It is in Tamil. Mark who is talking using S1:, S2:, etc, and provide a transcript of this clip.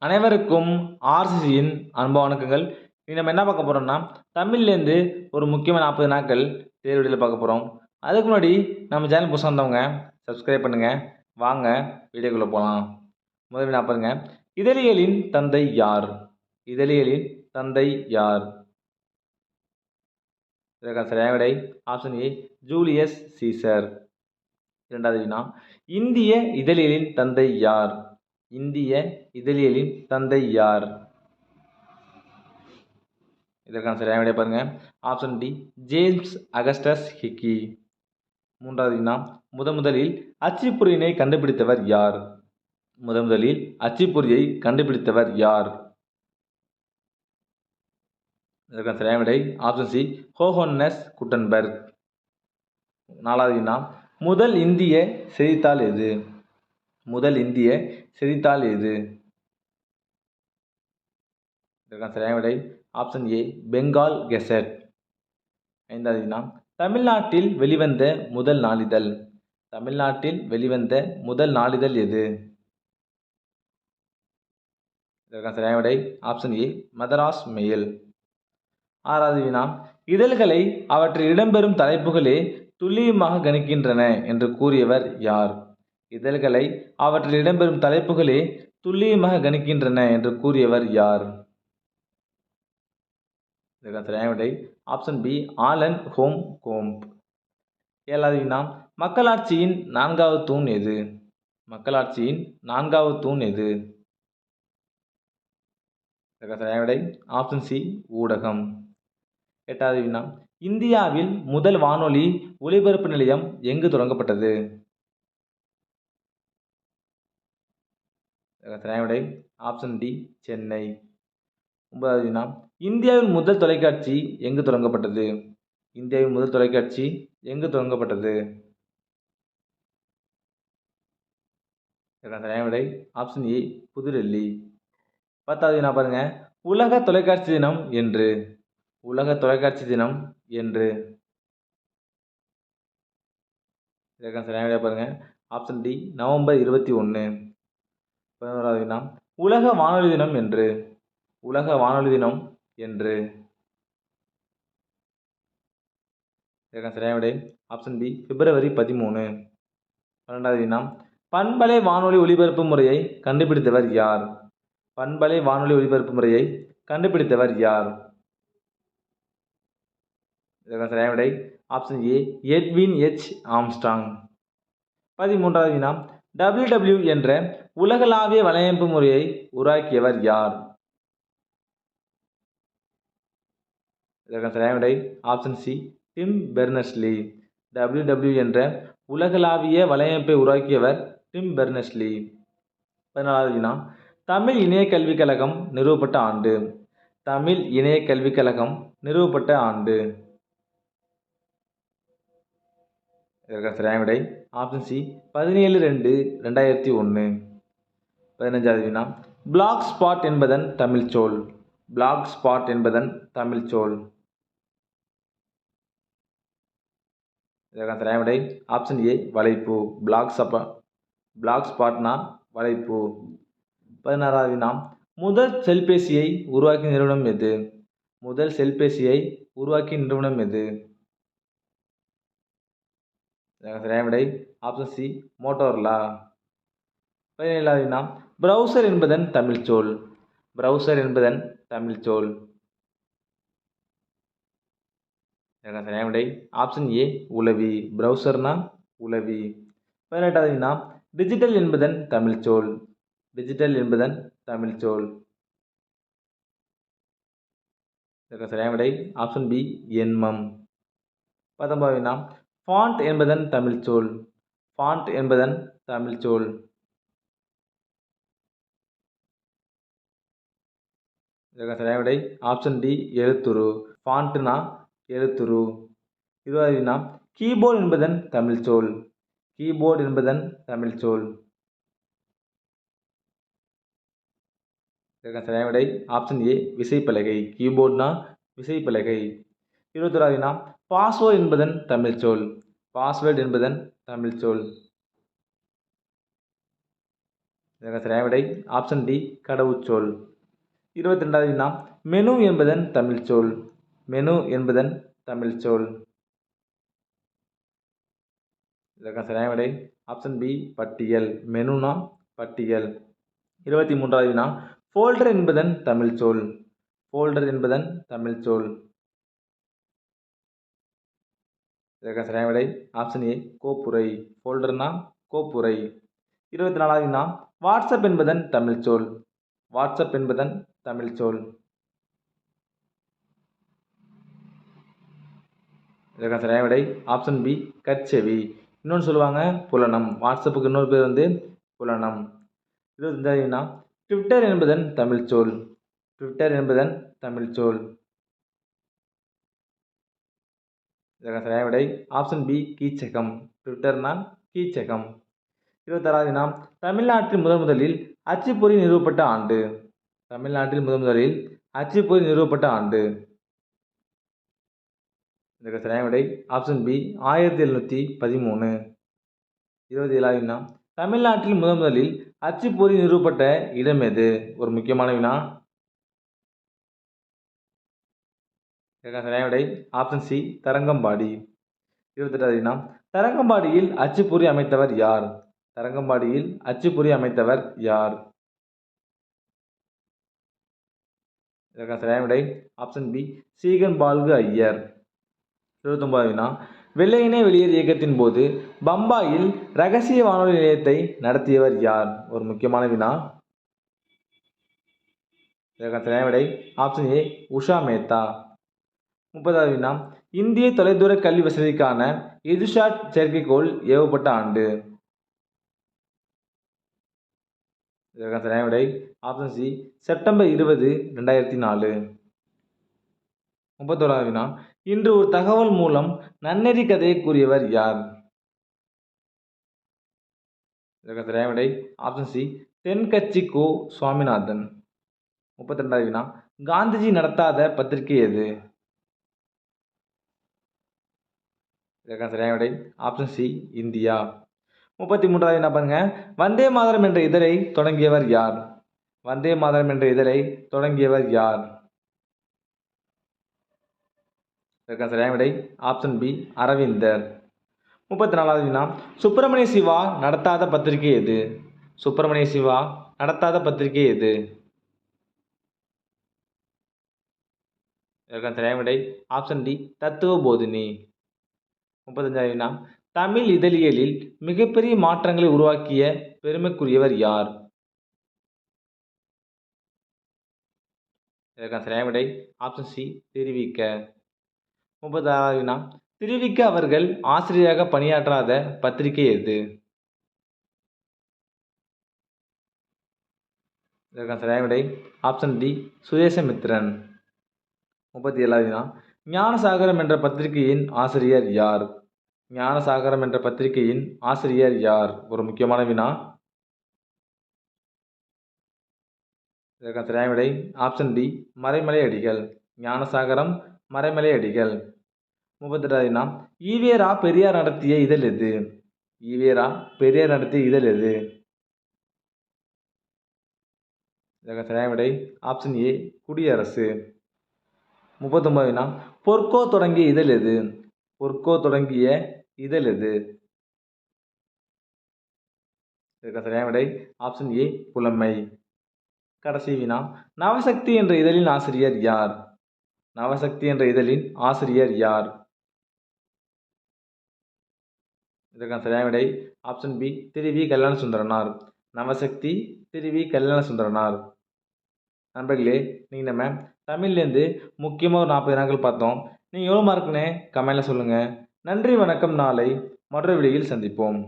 S1: அனைவருக்கும் ஆர்சிசியின் அன்பு வணக்கங்கள். இன்னைக்கு நம்ம என்ன பார்க்க போறோம்னா, தமிழ்லேருந்து ஒரு முக்கியமான 40 நாட்கள் தேர்வெளியில் பார்க்க போகிறோம். அதுக்கு முன்னாடி நம்ம சேனல் புதுசாக வந்தவங்க சப்ஸ்கிரைப் பண்ணுங்க. வாங்க வீடியோக்குள்ளே போகலாம். முதல்ல நான் பாருங்க, இதழியலின் தந்தை யார்? இதழியலின் தந்தை யார்? இதற்கான சரியான விடை ஆப்ஷன் ஏ, ஜூலியஸ் சீசர். இரண்டாவது வினா, இந்திய இதழியலின் தந்தை யார்? இந்திய இதழியலின் தந்தை யார்? இதற்கான சரியான விடை பாருங்க, ஆப்ஷன் டி, ஜேம்ஸ் அகஸ்டஸ் ஹிக்கி. மூன்றாவது வினா, முதலில் அச்சுப்பொறியினை கண்டுபிடித்தவர் யார்? முதலில் அச்சுப்பொறியை கண்டுபிடித்தவர் யார்? இதற்கான சரியான விடை ஆப்ஷன் சி, ஹோஹன்னஸ் குட்டன்பர்க். நாலாவது வினா, முதல் இந்திய செய்தித்தாள் எது? முதல் இந்திய செய்தித்தாள் எது? இதற்கான சரியான விடை ஆப்ஷன் ஏ, பெங்கால் கெசட். ஐந்தாவது வினா, தமிழ்நாட்டில் வெளிவந்த முதல் நாளிதழ்? தமிழ்நாட்டில் வெளிவந்த முதல் நாளிதழ் எது? இதற்கான சரியான விடை ஆப்ஷன் ஏ, மதராஸ் மெயில். ஆறாவது வினா, இதழ்களை அவற்றில் இடம்பெறும் தலைப்புகளே துல்லியமாக கணிக்கின்றன என்று கூறியவர் யார்? இதழ்களை அவற்றில் இடம்பெறும் தலைப்புகளே துல்லியமாக கணிக்கின்றன என்று கூறியவர் யார்? இதற்கான சரியான விடை ஆப்ஷன் பி, ஆலன் ஹோம் கோம்ப். ஏழாவது வினா, மக்களாட்சியின் 4வது தூண் எது? மக்களாட்சியின் 4வது தூண் எது? இதற்கான சரியான விடை ஆப்ஷன் சி, ஊடகம். எட்டாவது வினா, இந்தியாவில் முதல் வானொலி ஒலிபரப்பு நிலையம் எங்கு தொடங்கப்பட்டது? சரியான விடை ஆப்ஷன் டி, சென்னை. ஒன்பதாவது வினா, இந்தியாவின் முதல் தொலைக்காட்சி எங்கு தொடங்கப்பட்டது? இந்தியாவின் முதல் தொலைக்காட்சி எங்கு தொடங்கப்பட்டது? சரியான விடை ஆப்ஷன் ஏ, புதுடெல்லி. பத்தாவது வினா பாருங்க, உலக தொலைக்காட்சி தினம் என்று? உலக தொலைக்காட்சி தினம் என்று? இதற்கான சரியான விடை பாருங்க, ஆப்ஷன் டி, நவம்பர் 21. 11வது வினா, உலக வானொலி தினம் என்று? உலக வானொலி தினம் என்று? இதற்கான சரியான விடை ஆப்ஷன் பி, பிப்ரவரி 13. 12வது வினா, பண்பலை வானொலி ஒலிபரப்பு முறையை கண்டுபிடித்தவர் யார்? பண்பலை வானொலி ஒலிபரப்பு முறையை கண்டுபிடித்தவர் யார்? இதற்கான சரியான விடை option A, Edwin H Armstrong. 13வது வினா, WW என்ற உலகளாவிய வலையமைப்பு முறையை உருவாக்கியவர் யார்? இதற்கான சரியான விடை ஆப்ஷன் சி, டிம் பெர்னர்ஸ்-லீ. WW என்ற உலகளாவிய வலையமைப்பை உருவாக்கியவர் டிம் பெர்னர்ஸ்-லீ. 14வது வினா, தமிழ் இணைய கல்விக் கழகம் நிறுவப்பட்ட ஆண்டு? தமிழ் இணைய கல்விக் கழகம் நிறுவப்பட்ட ஆண்டு? இதற்கான சரியான விடை ஆப்ஷன் சி, 17/2/2001. 15வது வினா, பிளாக் ஸ்பாட் என்பதன் தமிழ் சொல்? பிளாக் ஸ்பாட் என்பதன் தமிழ் சொல்? இதற்கான சரியான விடை ஆப்ஷன் ஏ, வலைப்பு. பிளாக் ஸ்பாட்னா வலைப்பு. 16வது வினா, முதல் செல்பேசியை உருவாக்கிய நிறுவனம் எது? முதல் செல்பேசியை உருவாக்கிய நிறுவனம் எது? இதற்கான சரியான விடை ஆப்ஷன் சி, மோட்டோரோலா. 17வது வினா, பிரவுசர் என்பதன் தமிழ் சொல்? பிரவுசர் என்பதன் தமிழ் சொல்? இதற்கான சரியான விடை ஆப்ஷன் ஏ, உலவி. பிரவுசர்னா உலவி. 18வது வினா, டிஜிட்டல் என்பதன் தமிழ் சொல்? டிஜிட்டல் என்பதன் தமிழ் சொல்? இதற்கான சரியான விடை ஆப்ஷன் பி, எண்மம். 19வது வினா, ஃபாண்ட் என்பதன் தமிழ் சொல்? ஃபாண்ட் என்பதன் தமிழ் சொல்? இதற்கான சரியான விடை ஆப்ஷன் டி, எழுத்துரு. ஃபாண்ட்னா எழுத்துரு. 20வது வினா, கீபோர்டு என்பதன் தமிழ் சொல்? கீபோர்டு என்பதன் தமிழ் சொல்? இதற்கான சரியான விடை ஆப்ஷன் ஏ, விசைப்பலகை. கீபோர்ட்னா விசைப்பலகை. 21வது வினா, பாஸ்வேர்டு என்பதன் தமிழ் சொல்? பாஸ்வேர்டு என்பதன் தமிழ் சொல்? இதற்கு சரியான விடை ஆப்ஷன் டி கடவுச்சொல். 22வது வினா மெனு என்பதன் தமிழ் சொல். மெனு என்பதன் தமிழ் சொல். இதற்கு சரியான விடை ஆப்ஷன் பி பட்டியல். மெனுனா பட்டியல். 23வது வினா ஃபோல்டர் என்பதன் தமிழ் சொல். ஃபோல்டர் என்பதன் தமிழ் சொல். இதற்கு சரியான விடை ஆப்ஷன் ஏ கோப்புரை. ஃபோல்டர்னா கோப்புரை. 24வது வினா வாட்ஸ்அப் என்பதன் தமிழ் சொல். வாட்ஸ்அப் என்பதன் தமிழ் சொல். இதற்கு சரியான விடை ஆப்ஷன் பி கட்செவி. இன்னொன்று சொல்லுவாங்க புலனம். வாட்ஸ்அப்புக்கு இன்னொரு பேர் வந்து புலனம். 25வது வினா ட்விட்டர் என்பதன் தமிழ் சொல். ட்விட்டர் என்பதன் தமிழ் சொல். இதற்கு சரியான விடை ஆப்ஷன் பி கீச்சகம். ட்விட்டர்னா கீச்சகம். 26வது வினா தமிழ்நாட்டில் முதலில் அச்சுப்பொறி நிறுவப்பட்ட ஆண்டு. தமிழ்நாட்டில் முதலில் அச்சுப்பொறி நிறுவப்பட்ட ஆண்டு. இதற்கு சரியான விடை ஆப்ஷன் பி 1713. 27வது வினா தமிழ்நாட்டில் முதலில் அச்சுப்பொறி நிறுவப்பட்ட இடம் எது? ஒரு முக்கியமான வினா. இதற்கு சரியான விடை ஆப்ஷன் சி தரங்கம்பாடி. 28வது வினா தரங்கம்பாடியில் அச்சுப்பொறி அமைத்தவர் யார்? தரங்கம்பாடியில் அச்சுப்பொறி அமைத்தவர் யார்? இதற்கு சரியான விடை ஆப்ஷன் பி சீகன் பால்கு ஐயர். 29வது வினா வெள்ளையனே வெளியேறு இயக்கத்தின் போது பம்பாயில் ரகசிய வானொலி நிலையத்தை நடத்தியவர் யார்? ஒரு முக்கியமான வினா. இதற்கு சரியான விடை ஆப்ஷன் ஏ உஷா மேத்தா. 30வது வினா இந்திய தொலைதூர கல்வி வசதிக்கான எதுசாட் செயற்கைக்கோள் ஏவப்பட்ட ஆண்டு. இதற்கு சரியான விடை ஆப்ஷன் சி செப்டம்பர் 20, 2004. 31வது வினா இன்று ஒரு தகவல் மூலம் நன்னெறி கதையை கூறியவர் யார்? இதற்கு சரியான விடை ஆப்ஷன் சி தென்கட்சி கோ சுவாமிநாதன். 32வது வினா காந்திஜி நடத்தாத பத்திரிகை எது? இதற்கு சரியான விடை ஆப்ஷன் சி இந்தியா. 33வது வினா பாருங்க வந்தே மாதரம் என்ற இதழை தொடங்கியவர் யார்? வந்தே மாதரம் என்ற இதழை தொடங்கியவர் யார்? இதற்கு சரியான விடை ஆப்ஷன் பி அரவிந்தர். 34வது வினா சுப்பிரமணிய சிவா நடத்தாத பத்திரிகை எது? சுப்பிரமணிய சிவா நடத்தாத பத்திரிகை எது? இதற்கு சரியான விடை ஆப்ஷன் டி தத்துவ போதினி. 35வது வினா தமிழ் இதழியலில் மிகப்பெரிய மாற்றங்களை உருவாக்கிய பெருமைக்குரியவர் யார்? இதற்கு சரியான விடை ஆப்ஷன் சி திருவிக்க. 36வது வினா திருவிக்க அவர்கள் ஆசிரியராக பணியாற்றாத பத்திரிகை எது? இதற்கு சரியான விடை ஆப்ஷன் டி சுதேசமித்திரன். 37வது வினா ஞானசாகரம் என்ற பத்திரிகையின் ஆசிரியர் யார்? ஞானசாகரம் என்ற பத்திரிகையின் ஆசிரியர் யார்? ஒரு முக்கியமான வினா. இதற்கு சரியான விடை ஆப்ஷன் டி மறைமலை அடிகள். ஞானசாகரம் மறைமலை அடிகள். 38வது வினா ஈவேரா பெரியார் நடத்திய இதழ் எது? ஈவேரா பெரியார் நடத்திய இதழ் எது? இதற்கு சரியான விடை ஆப்ஷன் ஏ குடியரசு. 39வது வினா பொற்கோ தொடங்கிய இதழ் எது? பொற்கோ தொடங்கிய இதழ் எது? இதற்கு சரியான விடை ஆப்ஷன் ஏ புலமை. கடைசி வினா நவசக்தி என்ற இதழின் ஆசிரியர் யார்? நவசக்தி என்ற இதழின் ஆசிரியர் யார்? இதற்கான சரியான விடை ஆப்ஷன் பி திரு வி கல்யாண சுந்தரனார். நவசக்தி திரு வி கல்யாண சுந்தரனார். நண்பர்களே நீங்கள் நம்ம தமிழ்லேருந்து முக்கியமாக ஒரு 40 வினாக்கள் பார்த்தோம். நீங்கள் எவ்வளோ மார்க்குன்னு கமெண்டில் சொல்லுங்கள். நன்றி வணக்கம். நாளை மற்றொரு வீடியோவில் சந்திப்போம்.